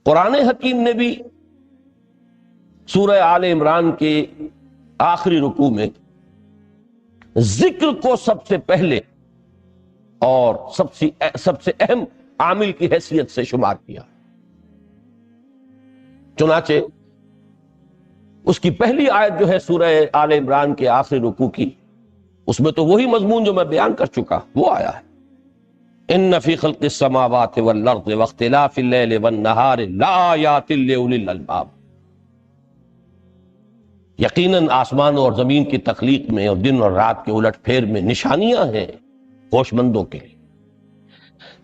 قرآن حکیم نے بھی سورہ آل عمران کے آخری رکوع میں ذکر کو سب سے پہلے اور سب سے اہم عامل کی حیثیت سے شمار کیا. چنانچہ اس کی پہلی آیت جو ہے سورہ آل عمران کے آخری رکوع کی، اس میں تو وہی مضمون جو میں بیان کر چکا وہ آیا ہے. ان فی خلق السماوات والارض واختلاف اللیل والنہار لآیات لأولی الالباب. یقیناً آسمانوں اور زمین کی تخلیق میں اور دن اور رات کے الٹ پھیر میں نشانیاں ہیں ہوش مندوں کے لیے.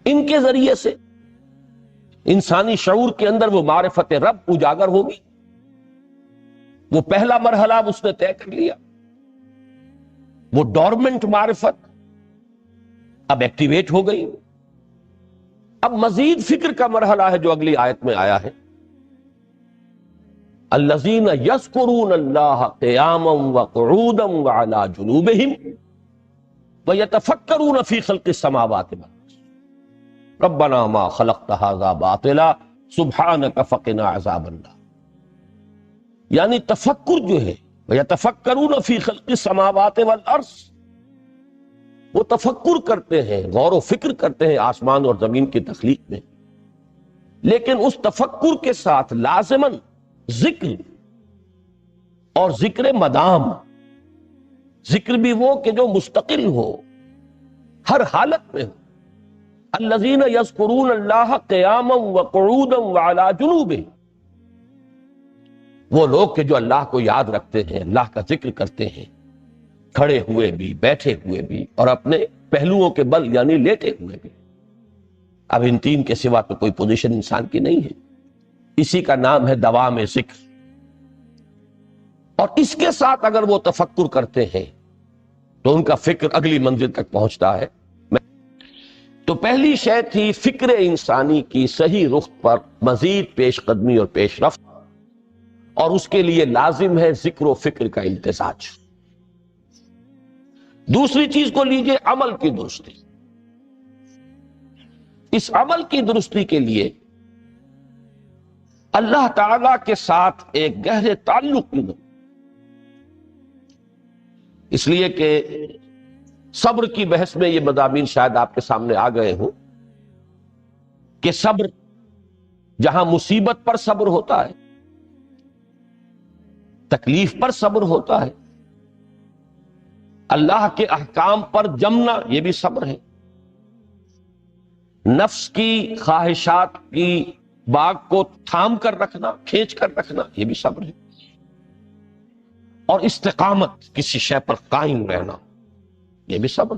ان کے ذریعے سے انسانی شعور کے اندر وہ معرفت رب اجاگر ہوگی. وہ پہلا مرحلہ اس نے طے کر لیا. وہ ڈورمنٹ معرفت اب ایکٹیویٹ ہو گئی. اب مزید فکر کا مرحلہ ہے جو اگلی آیت میں آیا ہے. الذین یذکرون اللہ قیاما وقعودا وعلی جنوبہم ویتفکرون فی خلق السماوات والارض ربنا ما خلقت ھذا باطلا سبحانک فقنا عذاب النار. یعنی تفکر جو ہے ویتفکرون فی خلق السماوات والارض، وہ تفکر کرتے ہیں، غور و فکر کرتے ہیں آسمان اور زمین کی تخلیق میں، لیکن اس تفکر کے ساتھ لازماً ذکر اور ذکر مدام. ذکر بھی وہ کہ جو مستقل ہو، ہر حالت میں ہو. الذین یذکرون اللہ قیاما وقعودا وعلی جنوبہم، وہ لوگ کہ جو اللہ کو یاد رکھتے ہیں، اللہ کا ذکر کرتے ہیں، کھڑے ہوئے بھی، بیٹھے ہوئے بھی، اور اپنے پہلوؤں کے بل یعنی لیٹے ہوئے بھی. اب ان تین کے سوا تو کوئی پوزیشن انسان کی نہیں ہے. اسی کا نام ہے دوام ذکر. اور اس کے ساتھ اگر وہ تفکر کرتے ہیں تو ان کا فکر اگلی منزل تک پہنچتا ہے. تو پہلی شے تھی فکر انسانی کی صحیح رخ پر مزید پیش قدمی اور پیش رفت، اور اس کے لیے لازم ہے ذکر و فکر کا امتزاج. دوسری چیز کو لیجئے عمل کی درستی. اس عمل کی درستی کے لیے اللہ تعالی کے ساتھ ایک گہرے تعلق کی ضرورت. اس لیے کہ صبر کی بحث میں یہ مضامین شاید آپ کے سامنے آ گئے ہوں کہ صبر، جہاں مصیبت پر صبر ہوتا ہے، تکلیف پر صبر ہوتا ہے، اللہ کے احکام پر جمنا یہ بھی صبر ہے، نفس کی خواہشات کی باغ کو تھام کر رکھنا، کھینچ کر رکھنا یہ بھی صبر ہے، اور استقامت کسی شے پر قائم رہنا یہ بھی صبر.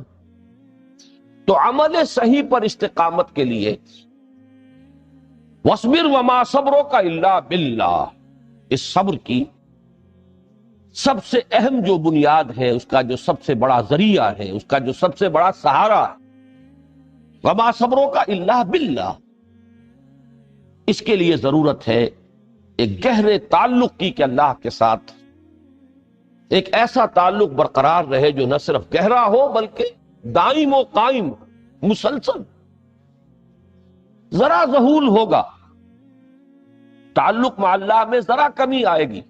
تو عمل صحیح پر استقامت کے لیے وَاصْبِرْ وَمَا صَبْرُكَ إِلَّا بِاللَّهِ، اس صبر کی سب سے اہم جو بنیاد ہے، اس کا جو سب سے بڑا ذریعہ ہے، اس کا جو سب سے بڑا سہارا ہے، وَمَا صَبْرُكَ إِلَّا بِاللَّهِ. اس کے لیے ضرورت ہے ایک گہرے تعلق کی کہ اللہ کے ساتھ ایک ایسا تعلق برقرار رہے جو نہ صرف گہرا ہو بلکہ دائم و قائم، مسلسل. ذرا ذہول ہوگا تعلق مع اللہ میں، ذرا کمی آئے گی،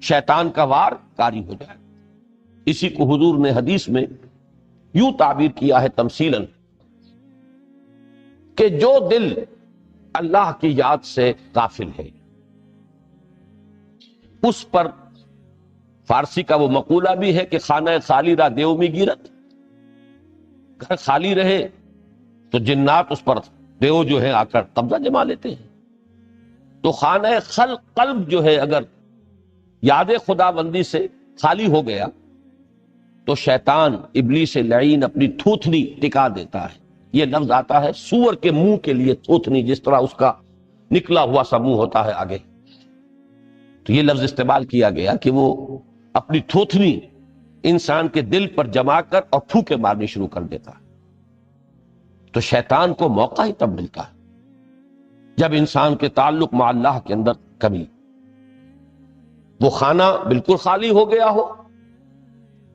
شیطان کا وار کاری ہو جائے. اسی کو حضور نے حدیث میں یوں تعبیر کیا ہے تمثیلاً کہ جو دل اللہ کی یاد سے غافل ہے، اس پر فارسی کا وہ مقولہ بھی ہے کہ خانہ خالی را دیو میں گیرت. گھر خالی رہے تو جنات اس پر دیو جو ہے آ کر قبضہ جما لیتے ہیں. تو خانہ قلب جو ہے اگر یاد خدا بندی سے خالی ہو گیا تو شیطان ابلیس لعین اپنی تھوتنی ٹکا دیتا ہے. یہ لفظ آتا ہے سور کے منہ کے لیے تھوتنی، جس طرح اس کا نکلا ہوا سا منہ ہوتا ہے آگے، تو یہ لفظ استعمال کیا گیا کہ وہ اپنی تھوتنی انسان کے دل پر جما کر اور پھوکے مارنی شروع کر دیتا ہے. تو شیطان کو موقع ہی تب ملتا ہے جب انسان کے تعلق مع اللہ کے اندر کمی، وہ خانہ بالکل خالی ہو گیا ہو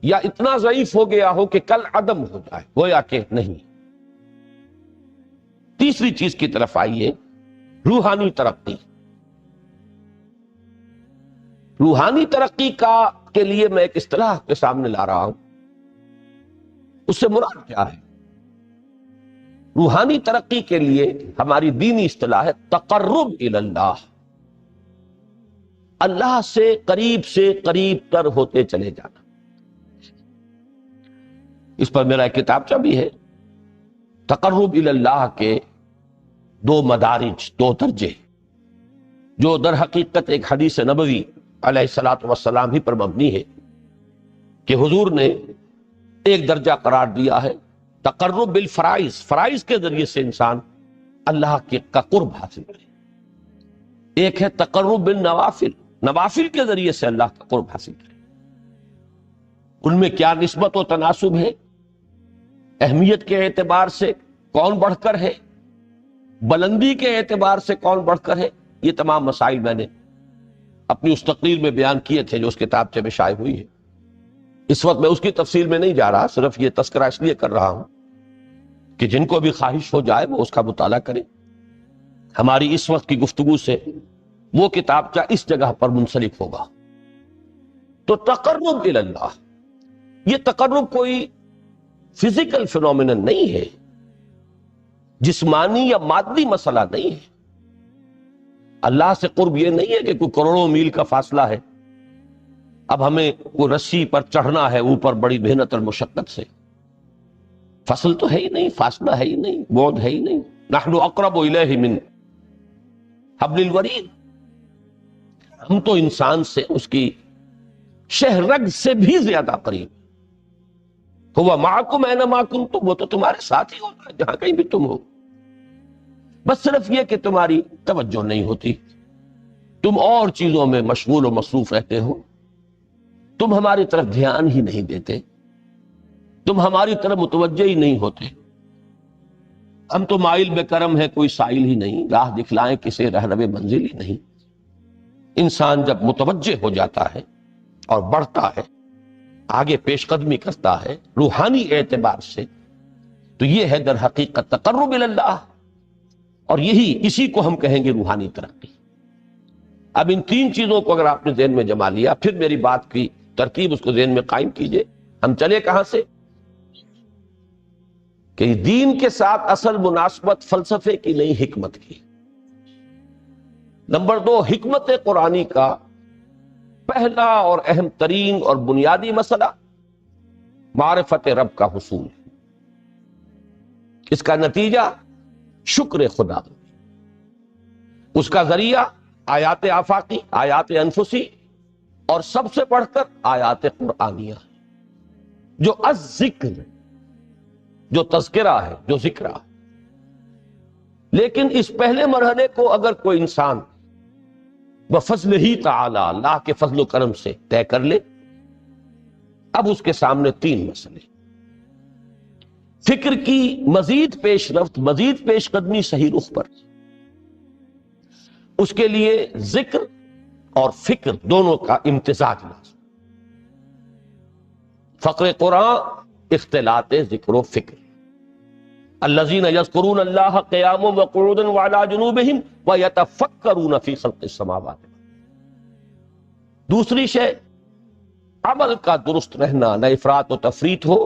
یا اتنا ضعیف ہو گیا ہو کہ کل عدم ہو جائے، گویا کہ نہیں. تیسری چیز کی طرف آئیے، روحانی ترقی، روحانی ترقی کے لیے میں ایک اصطلاح کے سامنے لا رہا ہوں، اس سے مراد کیا ہے؟ روحانی ترقی کے لیے ہماری دینی اصطلاح ہے تقرب الی اللہ، اللہ سے قریب تر ہوتے چلے جانا۔ اس پر میرا ایک کتابچہ بھی ہے، تقرب الی اللہ کے 2 مدارج، 2 درجے، جو در حقیقت ایک حدیث نبوی علیہ الصلوۃ والسلام ہی پر مبنی ہے، کہ حضور نے ایک درجہ قرار دیا ہے تقرب بالفرائض، فرائض کے ذریعے سے انسان اللہ کا قرب حاصل کرے۔ ایک ہے تقرب بالنوافل، نوافل کے ذریعے سے اللہ کا قرب حاصل کرے۔ ان میں کیا نسبت و تناسب ہے، اہمیت کے اعتبار سے کون بڑھ کر ہے، بلندی کے اعتبار سے کون بڑھ کر ہے، یہ تمام مسائل میں نے اپنی اس تقریر میں بیان کیے تھے جو اس کتابچے میں شائع ہوئی ہے۔ اس وقت میں اس کی تفصیل میں نہیں جا رہا، صرف یہ تذکرہ اس لیے کر رہا ہوں کہ جن کو بھی خواہش ہو جائے وہ اس کا مطالعہ کریں۔ ہماری اس وقت کی گفتگو سے وہ کتابچہ اس جگہ پر منسلک ہوگا۔ تو تقرب الی اللہ، یہ تقرب کوئی فزیکل فینومینن نہیں ہے، جسمانی یا مادی مسئلہ نہیں ہے۔ اللہ سے قرب یہ نہیں ہے کہ کوئی کروڑوں میل کا فاصلہ ہے، اب ہمیں کوئی رسی پر چڑھنا ہے اوپر بڑی محنت اور مشقت سے۔ فصل تو ہے ہی نہیں، فاصلہ ہے ہی نہیں، بعد ہے ہی نہیں۔ نحن اقرب الیہ من حبل الورید، ہم تو انسان سے اس کی شہرگ سے بھی زیادہ قریب۔ ہوا معکم اینما کنتم، وہ تو تمہارے ساتھ ہی ہوتا ہے جہاں کہیں بھی تم ہو، بس صرف یہ کہ تمہاری توجہ نہیں ہوتی، تم اور چیزوں میں مشغول و مصروف رہتے ہو، تم ہماری طرف دھیان ہی نہیں دیتے، تم ہماری طرف متوجہ ہی نہیں ہوتے۔ ہم تو مائل بے کرم ہے، کوئی سائل ہی نہیں، راہ دکھلائیں کسے رہنو منزل ہی نہیں۔ انسان جب متوجہ ہو جاتا ہے اور بڑھتا ہے، آگے پیش قدمی کرتا ہے روحانی اعتبار سے، تو یہ ہے در حقیقت تقرب الی اللہ، اور اسی کو ہم کہیں گے روحانی ترقی۔ اب ان 3 چیزوں کو اگر آپ نے ذہن میں جما لیا، پھر میری بات کی ترتیب اس کو ذہن میں قائم کیجئے۔ ہم چلے کہاں سے؟ کہ دین کے ساتھ اصل مناسبت فلسفے کی نہیں، حکمت کی۔ نمبر 2، حکمت قرآنی کا پہلا اور اہم ترین اور بنیادی مسئلہ معرفت رب کا حصول ہے۔ اس کا نتیجہ شکر خدا، اس کا ذریعہ آیات آفاقی، آیات انفسی، اور سب سے بڑھ کر آیات قرآنیہ، جو الذکر، جو تذکرہ ہے، جو ذکرہ ہے۔ لیکن اس پہلے مرحلے کو اگر کوئی انسان بفضل ہی تعالی، اللہ کے فضل و کرم سے طے کر لے، اب اس کے سامنے 3 مسئلے، فکر کی مزید پیش رفت، مزید پیش قدمی صحیح رخ پر، اس کے لیے ذکر اور فکر دونوں کا امتزاج لازم۔ فقر قرآن اختلاط ذکر و فکر، الذین یذکرون اللہ قیاما وقعودا وعلی جنوبہم ویتفکرون فی خلق السماوات۔ دوسری شے، عمل کا درست رہنا، نہ افراط و تفریط ہو،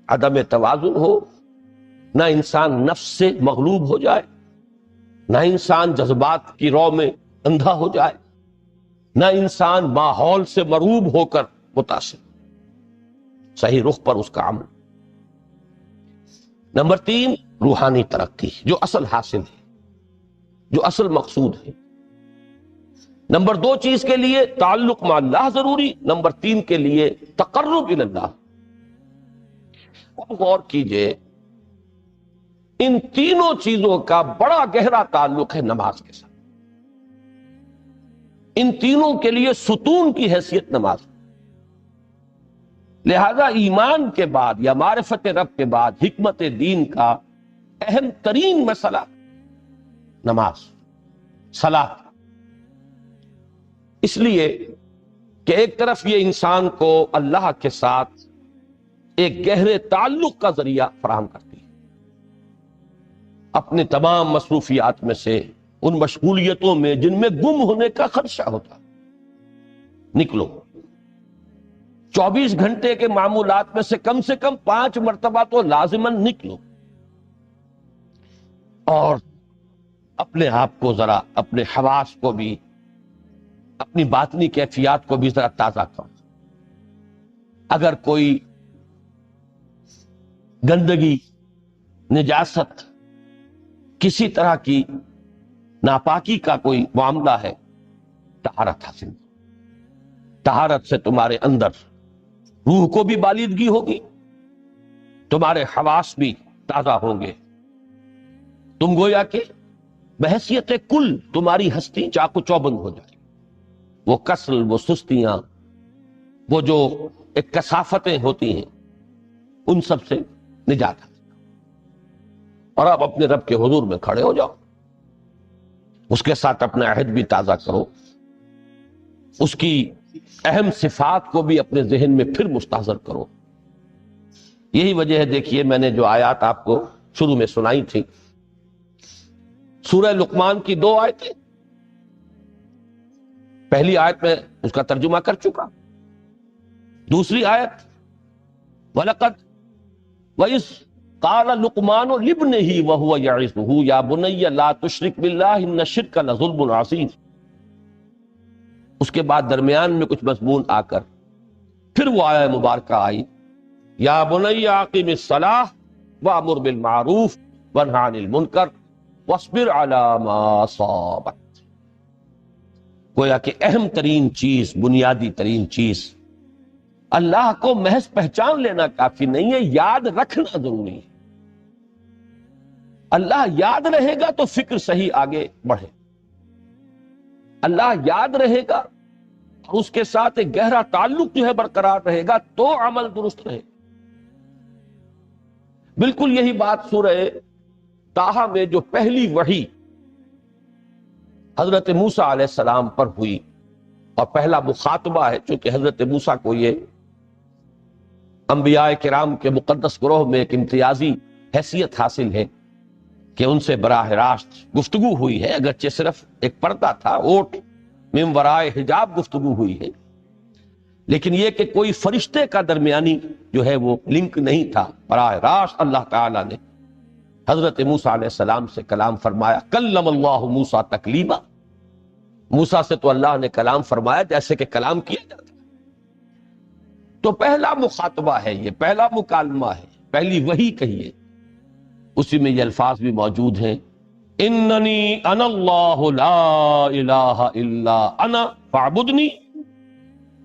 عدم توازن ہو، نہ انسان نفس سے مغلوب ہو جائے، نہ انسان جذبات کی رو میں اندھا ہو جائے، نہ انسان ماحول سے مرعوب ہو کر متاثر، صحیح رخ پر اس کا عمل۔ نمبر 3، روحانی ترقی، جو اصل حاصل ہے، جو اصل مقصود ہے۔ نمبر 2 چیز کے لیے تعلق مع اللہ ضروری، نمبر 3 کے لیے تقرب الی اللہ۔ غور کیجئے، ان تینوں چیزوں کا بڑا گہرا تعلق ہے نماز کے ساتھ۔ ان تینوں کے لیے ستون کی حیثیت نماز، لہذا ایمان کے بعد یا معرفت رب کے بعد حکمت دین کا اہم ترین مسئلہ نماز، صلاۃ۔ اس لیے کہ ایک طرف یہ انسان کو اللہ کے ساتھ ایک گہرے تعلق کا ذریعہ فراہم کرتی ہے، اپنے تمام مصروفیات میں سے ان مشغولیتوں میں جن میں گم ہونے کا خدشہ ہوتا، نکلو۔ 24 گھنٹے کے معمولات میں سے کم 5 مرتبہ تو لازماً نکلو، اور اپنے آپ کو ذرا، اپنے حواس کو بھی، اپنی باطنی کیفیات کو بھی ذرا تازہ کرو۔ اگر کوئی گندگی، نجاست، کسی طرح کی ناپاکی کا کوئی معاملہ ہے، طہارت حاصل کرو۔ طہارت سے تمہارے اندر روح کو بھی بالیدگی ہوگی، تمہارے حواس بھی تازہ ہوں گے، تم گویا کہ بحیثیت کل تمہاری ہستی چاق و چوبند ہو جائے، وہ کسل، وہ سستیاں، وہ جو ایک کثافتیں ہوتی ہیں، ان سب سے نجات حاصل کرو۔ اور اب اپنے رب کے حضور میں کھڑے ہو جاؤ، اس کے ساتھ اپنا عہد بھی تازہ کرو، اس کی اہم صفات کو بھی اپنے ذہن میں پھر مستحضر کرو۔ یہی وجہ ہے، دیکھیے میں نے جو آیات آپ کو شروع میں سنائی تھی، سورہ لقمان کی 2 آیتیں، پہلی آیت میں اس کا ترجمہ کر چکا، دوسری آیت وَلَقَدْ وَإِذْ قَالَ لُقْمَانُ لِابْنِهِ وَهُوَ يَعِظُهُ يَا بُنَيَّ لَا تُشْرِكْ بِاللَّهِ إِنَّ الشِّرْكَ لَظُلْمٌ عَظِيمٌ۔ اس کے بعد درمیان میں کچھ مضمون آ کر پھر وہ آیہ مبارکہ آئی، یا بنی اقم الصلاۃ وامر بالمعروف وانہ عن المنکر واصبر علی ما اصابک۔ گویا کہ اہم ترین چیز، بنیادی ترین چیز، اللہ کو محض پہچان لینا کافی نہیں ہے، یاد رکھنا ضروری ہے۔ اللہ یاد رہے گا تو فکر صحیح آگے بڑھے، اللہ یاد رہے گا اور اس کے ساتھ ایک گہرا تعلق جو ہے برقرار رہے گا تو عمل درست رہے۔ بالکل یہی بات سورہ طٰہٰ میں جو پہلی وحی حضرت موسیٰ علیہ السلام پر ہوئی، اور پہلا مخاطبہ ہے، چونکہ حضرت موسیٰ کو یہ انبیاء کرام کے مقدس گروہ میں ایک امتیازی حیثیت حاصل ہے کہ ان سے براہ راست گفتگو ہوئی ہے، اگرچہ صرف ایک پردہ تھا، اوٹ من ورائے حجاب گفتگو ہوئی ہے، لیکن یہ کہ کوئی فرشتے کا درمیانی جو ہے وہ لنک نہیں تھا، براہ راست اللہ تعالیٰ نے حضرت موسیٰ علیہ السلام سے کلام فرمایا۔ کلم اللہ موسیٰ تکلیما، موسیٰ سے تو اللہ نے کلام فرمایا جیسے کہ کلام کیا جاتا ہے۔ تو پہلا مخاطبہ ہے، یہ پہلا مکالمہ ہے، پہلی وحی کہیے، اسی میں یہ الفاظ بھی موجود ہیں، اننی انا اللہ لا الہ الا انا فاعبدنی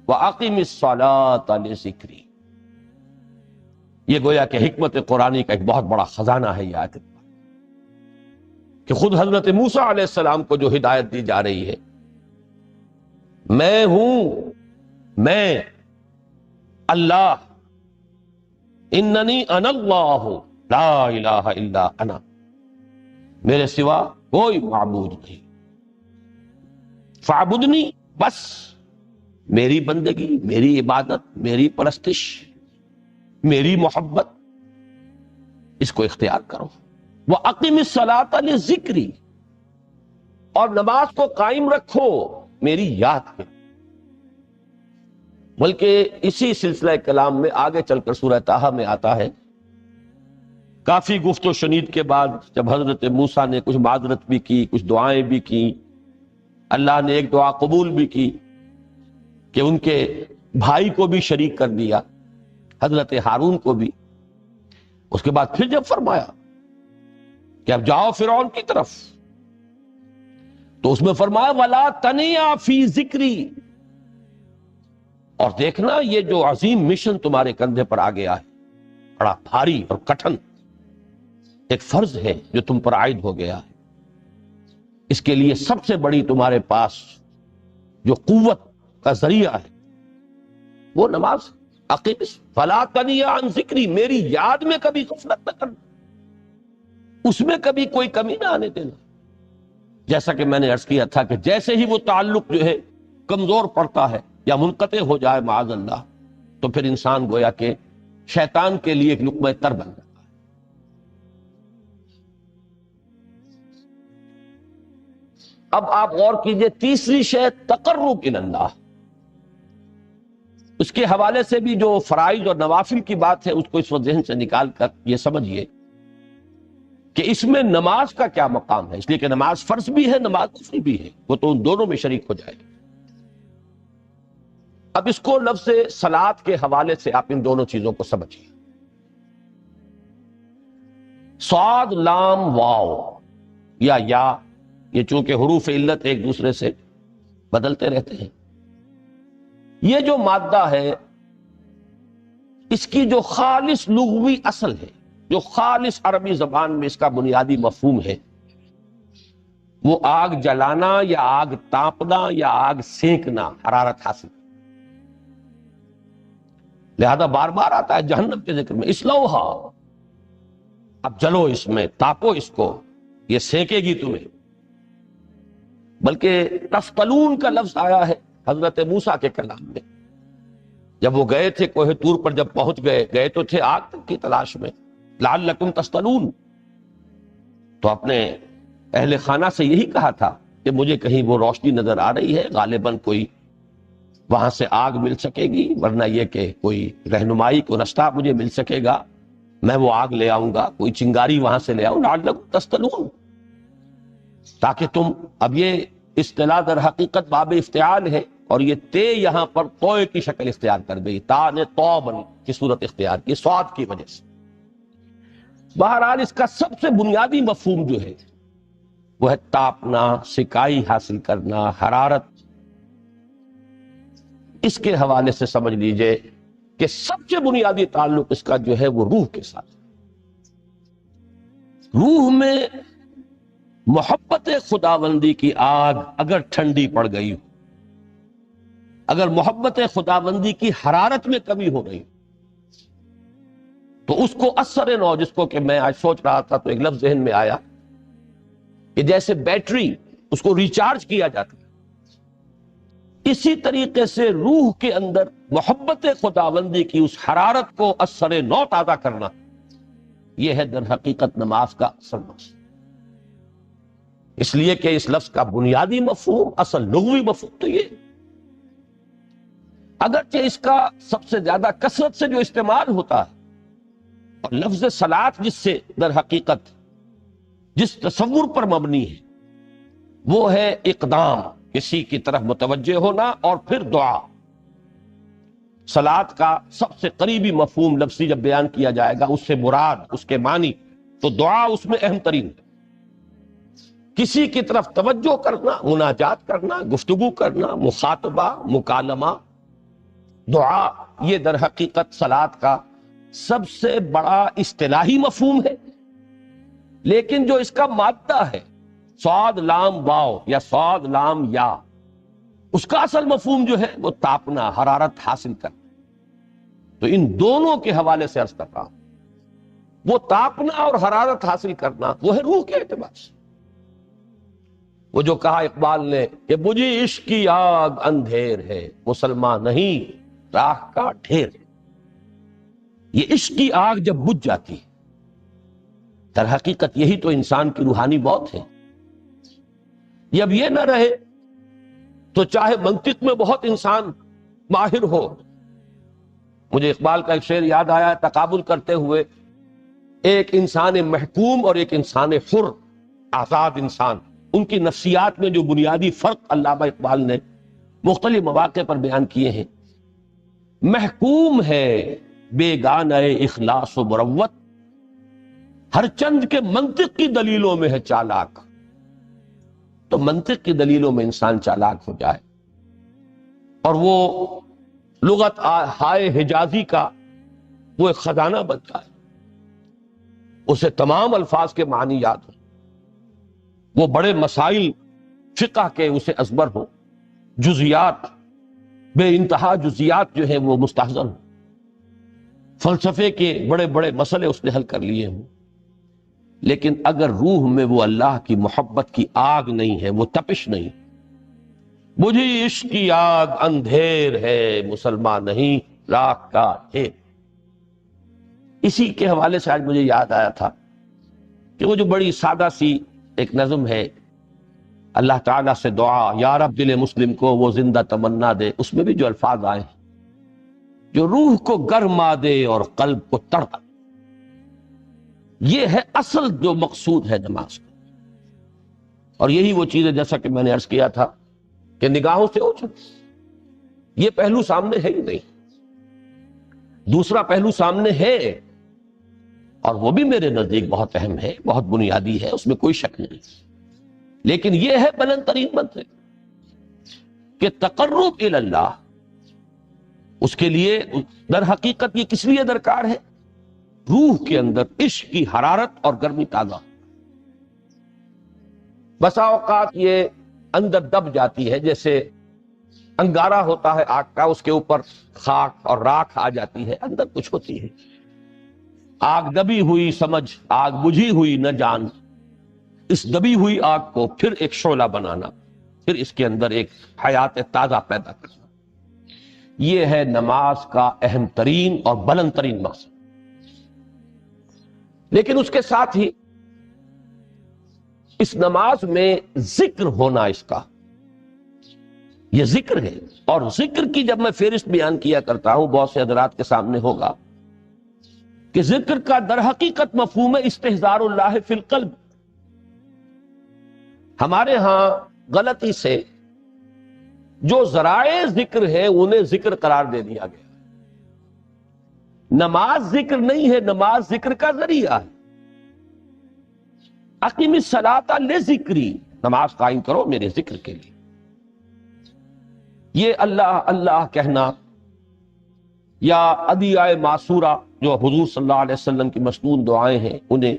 واقم الصلاۃ لذکری۔ یہ گویا کہ حکمت قرآنی کا ایک بہت بڑا خزانہ ہے یہ آیت، کہ خود حضرت موسیٰ علیہ السلام کو جو ہدایت دی جا رہی ہے، میں ہوں، میں اللہ، اننی انا اللہ لا الہ الا انا، میرے سوا کوئی معبود نہیں، فاعبدنی، بس میری بندگی، میری عبادت، میری پرستش، میری محبت، اس کو اختیار کرو۔ وَأَقِمِ الصَّلَاةَ لِذِكْرِي، اور نماز کو قائم رکھو میری یاد کے۔ بلکہ اسی سلسلہ کلام میں آگے چل کر سورہ طٰہٰ میں آتا ہے، کافی گفت و شنید کے بعد جب حضرت موسیٰ نے کچھ معذرت بھی کی، کچھ دعائیں بھی کی، اللہ نے ایک دعا قبول بھی کی کہ ان کے بھائی کو بھی شریک کر دیا، حضرت ہارون کو بھی۔ اس کے بعد پھر جب فرمایا کہ اب جاؤ فرعون کی طرف، تو اس میں فرمایا وَلَا تَنِيَا فِي ذِكْرِي، اور دیکھنا یہ جو عظیم مشن تمہارے کندھے پر آ گیا ہے، بڑا بھاری اور کٹھن ایک فرض ہے جو تم پر عائد ہو گیا ہے، اس کے لیے سب سے بڑی تمہارے پاس جو قوت کا ذریعہ ہے وہ نماز۔ اقیم فلا تنیا عن ذکری، میری یاد میں کبھی غفلت نہ کرنا، اس میں کبھی کوئی کمی نہ آنے دینا۔ جیسا کہ میں نے عرض کیا تھا کہ جیسے ہی وہ تعلق جو ہے کمزور پڑتا ہے یا منقطع ہو جائے معاذ اللہ، تو پھر انسان گویا کہ شیطان کے لیے ایک لقمہ تر بن جاتا ہے۔ اب آپ غور کیجئے، تیسری شے تقرب الی اللہ، اس کے حوالے سے بھی جو فرائض اور نوافل کی بات ہے اس کو اس وقت ذہن سے نکال کر یہ سمجھیے کہ اس میں نماز کا کیا مقام ہے، اس لیے کہ نماز فرض بھی ہے، نماز نفل بھی ہے، وہ تو ان دونوں میں شریک ہو جائے گا۔ اب اس کو لفظ صلاۃ کے حوالے سے آپ ان دونوں چیزوں کو سمجھیے۔ صاد لام واو یا یہ چونکہ حروف علت ایک دوسرے سے بدلتے رہتے ہیں، یہ جو مادہ ہے اس کی جو خالص لغوی اصل ہے، جو خالص عربی زبان میں اس کا بنیادی مفہوم ہے، وہ آگ جلانا یا آگ تاپنا یا آگ سینکنا، حرارت حاصل۔ لہذا بار بار آتا ہے جہنم کے ذکر میں، اسلوہا، اب جلو اس میں، تاپو اس کو، یہ سینکے گی تمہیں۔ بلکہ تفتلون کا لفظ آیا ہے حضرت موسیٰ کے کلام میں، جب وہ گئے تھے کوہ طور پر، جب پہنچ گئے تو تھے آگ کی تلاش میں، لعلکم تستلون، تو اپنے اہل خانہ سے یہی کہا تھا کہ مجھے کہیں وہ روشنی نظر آ رہی ہے، غالباً کوئی وہاں سے آگ مل سکے گی، ورنہ یہ کہ کوئی رہنمائی کو رستہ مجھے مل سکے گا، میں وہ آگ لے آؤں گا، کوئی چنگاری وہاں سے لے آؤں، لعلکم تستلون، تاکہ تم، اب یہ اصطلاح در حقیقت باب افتعال ہے، اور یہ تے یہاں پر توئے کی شکل اختیار کر گئی، تا نے توبن کی صورت اختیار کی سواد کی وجہ سے۔ بہرحال اس کا سب سے بنیادی مفہوم جو ہے وہ ہے تاپنا، سکائی حاصل کرنا، حرارت۔ اس کے حوالے سے سمجھ لیجئے کہ سب سے بنیادی تعلق اس کا جو ہے وہ روح کے ساتھ۔ روح میں محبت خداوندی کی آگ اگر ٹھنڈی پڑ گئی ہو، اگر محبت خداوندی کی حرارت میں کمی ہو رہی تو اس کو اثر نو، جس کو کہ میں آج سوچ رہا تھا تو ایک لفظ ذہن میں آیا کہ جیسے بیٹری اس کو ریچارج کیا جاتا ہے، اسی طریقے سے روح کے اندر محبت خداوندی کی اس حرارت کو اثر نو تازہ کرنا، یہ ہے در حقیقت نماز کا اصل مقصد۔ اس لیے کہ اس لفظ کا بنیادی مفہوم، اصل لغوی مفہوم تو یہ، اگرچہ اس کا سب سے زیادہ کثرت سے جو استعمال ہوتا ہے، اور لفظ صلاۃ جس سے در حقیقت جس تصور پر مبنی ہے وہ ہے اقدام، کسی کی طرف متوجہ ہونا اور پھر دعا۔ صلاۃ کا سب سے قریبی مفہوم لفظی جب بیان کیا جائے گا، اس سے مراد، اس کے معنی، تو دعا اس میں اہم ترین ہے۔ کسی کی طرف توجہ کرنا، مناجات کرنا، گفتگو کرنا، مخاطبہ، مکالمہ، دعا، یہ در حقیقت صلاۃ کا سب سے بڑا اصطلاحی مفہوم ہے۔ لیکن جو اس کا مادہ ہے، صاد لام واو یا صاد لام یا، اس کا اصل مفہوم جو ہے وہ تاپنا، حرارت حاصل کرنا۔ تو ان دونوں کے حوالے سے عرض کر رہا ہوں، وہ تاپنا اور حرارت حاصل کرنا وہ ہے روح کے اعتبار سے۔ وہ جو کہا اقبال نے کہ بجھی عشق کی آگ اندھیر ہے، مسلمان نہیں راہ کا ڈھیر ہے۔ یہ عشق کی آگ جب بجھ جاتی ہے، در حقیقت یہی تو انسان کی روحانی موت ہے۔ جب یہ نہ رہے تو چاہے منطق میں بہت انسان ماہر ہو، مجھے اقبال کا ایک شعر یاد آیا، تقابل کرتے ہوئے ایک انسان محکوم اور ایک انسان حر، آزاد انسان، ان کی نفسیات میں جو بنیادی فرق علامہ اقبال نے مختلف مواقع پر بیان کیے ہیں۔ محکوم ہے بیگانہ اخلاص و مروت، ہر چند کے منطق کی دلیلوں میں ہے چالاک۔ تو منطق کی دلیلوں میں انسان چالاک ہو جائے اور وہ لغت ہائے حجازی کا وہ ایک خزانہ بن جائے، اسے تمام الفاظ کے معنی یاد ہو، وہ بڑے مسائل فقہ کے اسے ازبر ہو، جزیات، بے انتہا جزیات جو ہیں وہ مستحضر ہوں، فلسفے کے بڑے بڑے مسئلے اس نے حل کر لیے ہوں، لیکن اگر روح میں وہ اللہ کی محبت کی آگ نہیں ہے، وہ تپش نہیں، مجھے عشق کی آگ اندھیر ہے، مسلمان نہیں راہ کا ڈھیر۔ اسی کے حوالے سے آج مجھے یاد آیا تھا کہ وہ جو بڑی سادہ سی ایک نظم ہے اللہ تعالیٰ سے دعا، یا رب دل مسلم کو وہ زندہ تمنا دے، اس میں بھی جو الفاظ آئے ہیں جو روح کو گرما دے اور قلب کو تڑپا دے، یہ ہے اصل جو مقصود ہے نماز کا۔ اور یہی وہ چیز ہے جیسا کہ میں نے عرض کیا تھا کہ نگاہوں سے اوجھل، یہ پہلو سامنے ہے ہی نہیں، دوسرا پہلو سامنے ہے اور وہ بھی میرے نزدیک بہت اہم ہے، بہت بنیادی ہے، اس میں کوئی شک نہیں، لیکن یہ ہے بلند ترین منزل کہ تقرب الی اللہ، اس کے لیے در حقیقت یہ کس لیے درکار ہے؟ روح کے اندر عشق کی حرارت اور گرمی تازہ۔ بسا اوقات یہ اندر دب جاتی ہے، جیسے انگارہ ہوتا ہے آگ کا، اس کے اوپر خاک اور راکھ آ جاتی ہے، اندر کچھ ہوتی ہے، آگ دبی ہوئی سمجھ، آگ بجھی ہوئی نہ جان، اس دبی ہوئی آگ کو پھر ایک شعلہ بنانا، پھر اس کے اندر ایک حیات تازہ پیدا کرنا، یہ ہے نماز کا اہم ترین اور بلند ترین مقصد۔ لیکن اس کے ساتھ ہی اس نماز میں ذکر ہونا، اس کا یہ ذکر ہے، اور ذکر کی جب میں فہرست بیان کیا کرتا ہوں بہت سے حضرات کے سامنے ہوگا کہ ذکر کا در حقیقت مفہوم ہے استحضار اللہ فی القلب۔ ہمارے ہاں غلطی سے جو ذرائع ذکر ہے انہیں ذکر قرار دے دیا گیا۔ نماز ذکر نہیں ہے، نماز ذکر کا ذریعہ ہے۔ اقیم الصلاۃ لذکری، نماز قائم کرو میرے ذکر کے لیے۔ یہ اللہ اللہ کہنا یا ادعیہ معصورہ جو حضور صلی اللہ علیہ وسلم کی مسنون دعائیں ہیں، انہیں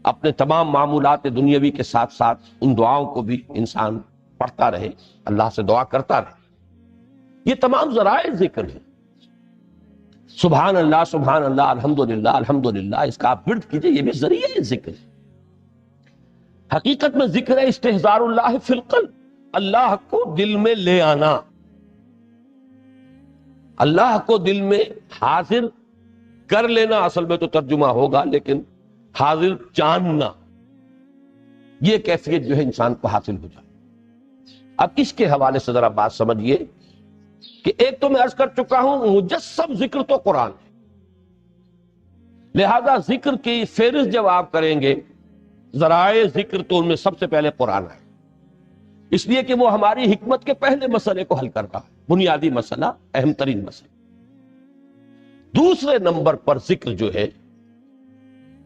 اپنے تمام معمولات دنیاوی کے ساتھ ساتھ ان دعاؤں کو بھی انسان پڑھتا رہے، اللہ سے دعا کرتا رہے، یہ تمام ذرائع ذکر ہیں۔ سبحان اللہ سبحان اللہ الحمدللہ الحمدللہ، اس کا آپ ورد کیجئے، یہ بھی ذریعہ ذکر ہے۔ حقیقت میں ذکر ہے استحضار اللہ فی القلب، اللہ کو دل میں لے آنا، اللہ کو دل میں حاضر کر لینا، اصل میں تو ترجمہ ہوگا، لیکن حاضر جاننا، یہ کیفیت جو ہے انسان کو حاصل ہو جائے۔ اب اس کے حوالے سے ذرا بات سمجھیے کہ ایک تو میں عرض کر چکا ہوں مجسم ذکر تو قرآن ہے، لہذا ذکر کی فہرست جب آپ کریں گے ذرائع ذکر تو ان میں سب سے پہلے قرآن ہے، اس لیے کہ وہ ہماری حکمت کے پہلے مسئلے کو حل کرتا ہے، بنیادی مسئلہ، اہم ترین مسئلہ۔ دوسرے نمبر پر ذکر جو ہے،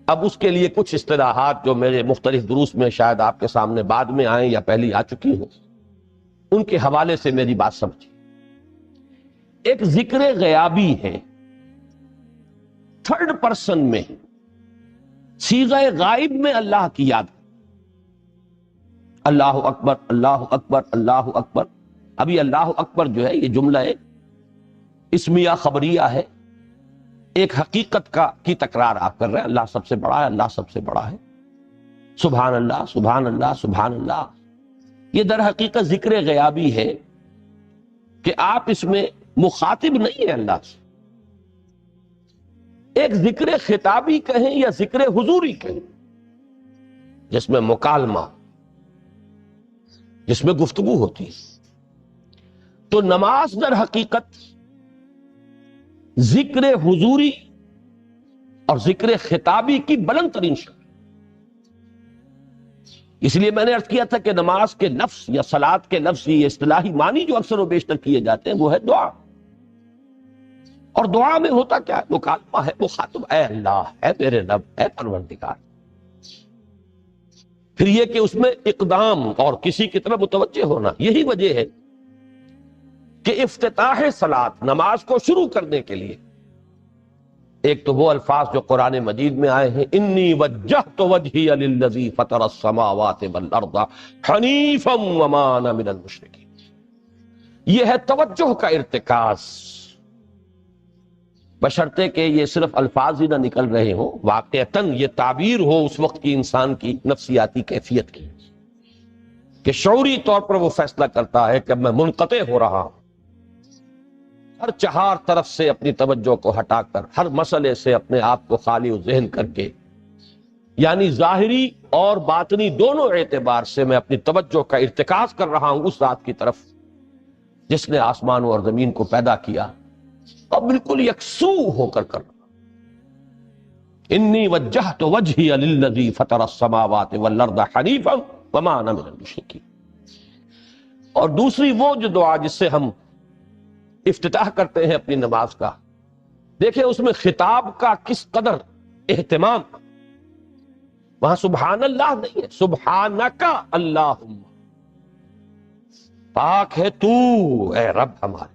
اب اس کے لیے کچھ اصطلاحات جو میرے مختلف دروس میں شاید آپ کے سامنے بعد میں آئیں یا پہلی آ چکی ہوں، ان کے حوالے سے میری بات سمجھیں۔ ایک ذکر غیابی ہے، تھرڈ پرسن میں، صیغہ غائب میں اللہ کی یاد، اللہ اکبر اللہ اکبر اللہ اکبر۔ ابھی اللہ اکبر جو ہے یہ جملہ ہے اسمیہ خبریہ ہے، ایک حقیقت کی تکرار آپ کر رہے ہیں، اللہ سب سے بڑا ہے، اللہ سب سے بڑا ہے، سبحان اللہ سبحان اللہ سبحان اللہ۔ یہ در حقیقت ذکر غیابی ہے کہ آپ اس میں مخاطب نہیں ہے اللہ سے، ایک ذکر خطابی کہیں یا ذکر حضوری کہیں، جس میں مکالمہ، جس میں گفتگو ہوتی ہے۔ تو نماز در حقیقت ذکر حضوری اور ذکر خطابی کی بلند ترین شکل، اس لیے میں نے عرض کیا تھا کہ نماز کے لفظ یا صلاۃ کے لفظ، یہ اصطلاحی معنی جو اکثر و بیشتر کیے جاتے ہیں وہ ہے دعا، اور دعا میں ہوتا کیا ہے؟ مکالمہ ہے، مخاطب، اے اللہ، اے میرے رب، اے پروردگار۔ پھر یہ کہ اس میں اقدام اور کسی کی طرف متوجہ ہونا، یہی وجہ ہے کہ افتتاح صلاۃ، نماز کو شروع کرنے کے لیے، ایک تو وہ الفاظ جو قرآن مجید میں آئے ہیں، انی وجہت وجہی للذی فطر السماوات والارض حنیفا وما انا من المشرکین، یہ ہے توجہ کا ارتکاز، بشرطے کہ یہ صرف الفاظ ہی نہ نکل رہے ہوں، واقعتاً یہ تعبیر ہو اس وقت کی انسان کی نفسیاتی کیفیت کی، کہ شعوری طور پر وہ فیصلہ کرتا ہے کہ میں منقطع ہو رہا ہوں، ہر چہار طرف سے اپنی توجہ کو ہٹا کر، ہر مسئلے سے اپنے آپ کو خالی و ذہن کر کے یعنی ظاہری اور باطنی دونوں اعتبار سے میں اپنی توجہ کا ارتکاز کر رہا ہوں اس ذات کی طرف جس نے آسمانوں اور زمین کو پیدا کیا اور بالکل یکسو ہو کر رہا. انی وجہت وجہی للذی فطر السماوات والارض حنیفا وما انا من المشرکین. اور دوسری وہ جو دعا جس سے ہم افتتاح کرتے ہیں اپنی نماز کا، دیکھیں اس میں خطاب کا کس قدر اہتمام. وہاں سبحان اللہ نہیں ہے، سبحانک اللہم، پاک ہے تو اے رب ہمارے،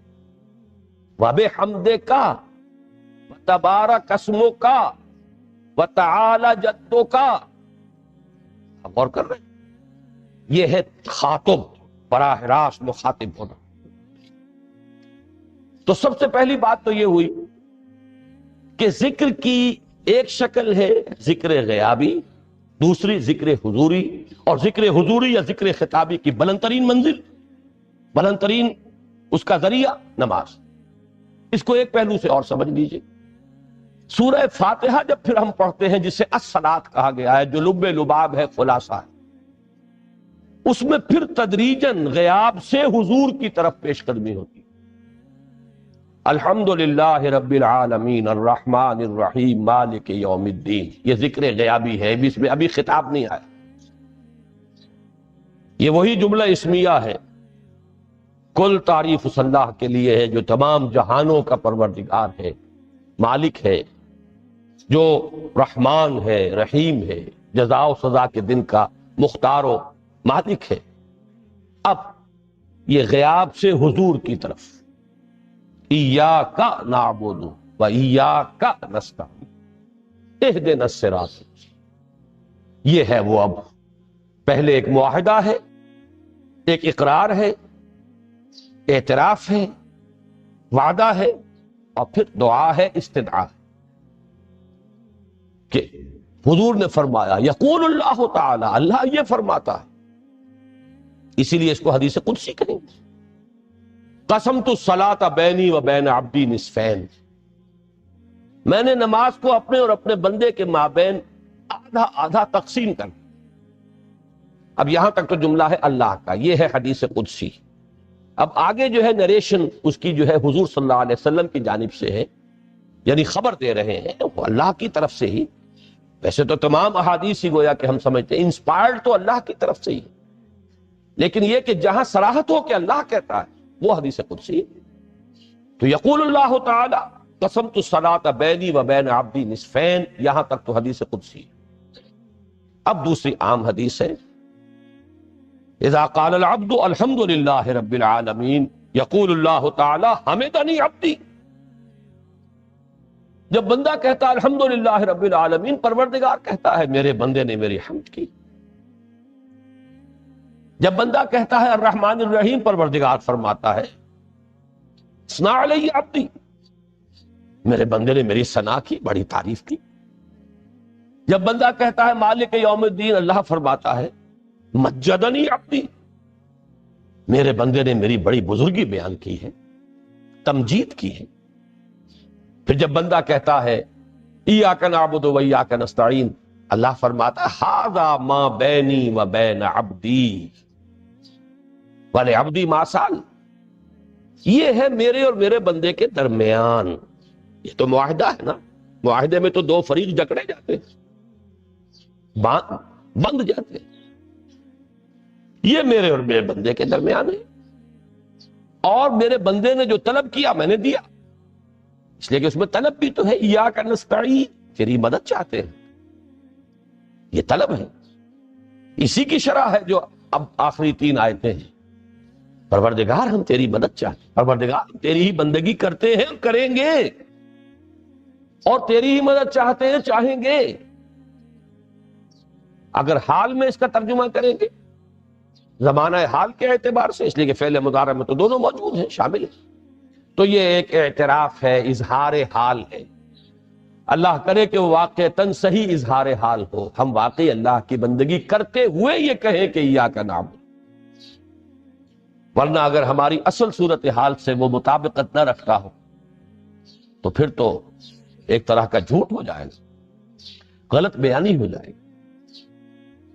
وبحمدک وتبارک اسمک وتعالی جدک. ہم غور کر رہے ہیں، یہ ہے خاطب، براہ راست مخاطب ہونا. تو سب سے پہلی بات تو یہ ہوئی کہ ذکر کی ایک شکل ہے ذکر غیابی، دوسری ذکر حضوری، اور ذکر حضوری یا ذکر خطابی کی بلند ترین منزل، بلند ترین اس کا ذریعہ نماز. اس کو ایک پہلو سے اور سمجھ لیجئے. سورہ فاتحہ جب پھر ہم پڑھتے ہیں جسے الصلاۃ کہا گیا ہے، جو لب لباب ہے، خلاصہ ہے، اس میں پھر تدریجاً غیاب سے حضور کی طرف پیش قدمی ہوتی. الحمدللہ رب العالمین الرحمن الرحیم مالک یوم الدین، یہ ذکر غیابی ہے، اس میں ابھی خطاب نہیں آیا. یہ وہی جملہ اسمیہ ہے. کل تعریف اس اللہ کے لیے ہے جو تمام جہانوں کا پروردگار ہے، مالک ہے، جو رحمان ہے، رحیم ہے، جزا و سزا کے دن کا مختار و مالک ہے. اب یہ غیاب سے حضور کی طرف، ایاک نعبد و ایاک نستعین اہدنا الصراط، یہ ہے وہ. اب پہلے ایک معاہدہ ہے، ایک اقرار ہے، اعتراف ہے، وعدہ ہے، اور پھر دعا ہے، استدعا ہے. کہ حضور نے فرمایا، یقول اللہ تعالی، اللہ یہ فرماتا ہے، اسی لیے اس کو حدیث قدسی کہیں گے. قسمت الصلاۃ بینی و بین عبدی نصفین، میں نے نماز کو اپنے اور اپنے بندے کے مابین آدھا آدھا تقسیم کر. اب یہاں تک تو جملہ ہے اللہ کا، یہ ہے حدیث قدسی. اب آگے جو ہے نریشن اس کی جو ہے حضور صلی اللہ علیہ وسلم کی جانب سے ہے، یعنی خبر دے رہے ہیں وہ اللہ کی طرف سے ہی. ویسے تو تمام احادیث ہی گویا کہ ہم سمجھتے ہیں انسپائرڈ تو اللہ کی طرف سے ہی، لیکن یہ کہ جہاں صراحت ہو کہ اللہ کہتا ہے وہ حدیث قدسی. تو یقول اللہ تعالی قسمت الصلاۃ بینی و بین عبدی نصفین، یہاں تک تو حدیث قدسی. اب دوسری عام حدیث ہے، اذا قال العبد الحمد للہ رب العالمین یقول اللہ تعالی حمدنی عبدی. جب بندہ کہتا ہے الحمدللہ رب العالمین، پروردگار کہتا ہے میرے بندے نے میری حمد کی. جب بندہ کہتا ہے الرحمن الرحیم، پروردگار فرماتا ہے ثنا علی عبدی، میرے بندے نے میری ثنا کی، بڑی تعریف کی. جب بندہ کہتا ہے مالک یوم الدین، اللہ فرماتا ہے مجدنی عبدی، میرے بندے نے میری بڑی بزرگی بیان کی ہے، تمجید کی ہے. پھر جب بندہ کہتا ہے ایاک نعبد و ایاک نستعین، اللہ فرماتا ہے ھذا ما بینی و بین عبدی ولعبدی ما سأل، یہ ہے میرے اور میرے بندے کے درمیان. یہ تو معاہدہ ہے نا، معاہدے میں تو دو فریق جکڑے جاتے ہیں، بند جاتے ہیں. یہ میرے اور میرے بندے کے درمیان ہے، اور میرے بندے نے جو طلب کیا میں نے دیا، اس لیے کہ اس میں طلب بھی تو ہے. ایاک نستعین، تیری مدد چاہتے ہیں، یہ طلب ہے. اسی کی شرح ہے جو اب آخری 3 آیتیں ہیں. پروردگار ہم تیری مدد چاہتے ہیں، پروردگار ہم تیری ہی بندگی کرتے ہیں اور کریں گے، اور تیری ہی مدد چاہتے ہیں، چاہیں گے. اگر حال میں اس کا ترجمہ کریں گے زمانہ حال کے اعتبار سے، اس لیے کہ فعل مضارع میں تو دونوں موجود ہیں، شامل ہیں، تو یہ ایک اعتراف ہے، اظہار حال ہے. اللہ کرے کہ وہ واقعتاً صحیح اظہار حال ہو، ہم واقعی اللہ کی بندگی کرتے ہوئے یہ کہیں کہ ایاک نعبد. ورنہ اگر ہماری اصل صورتحال سے وہ مطابقت نہ رکھتا ہو تو پھر تو ایک طرح کا جھوٹ ہو جائے گا، غلط بیانی ہو جائے گی.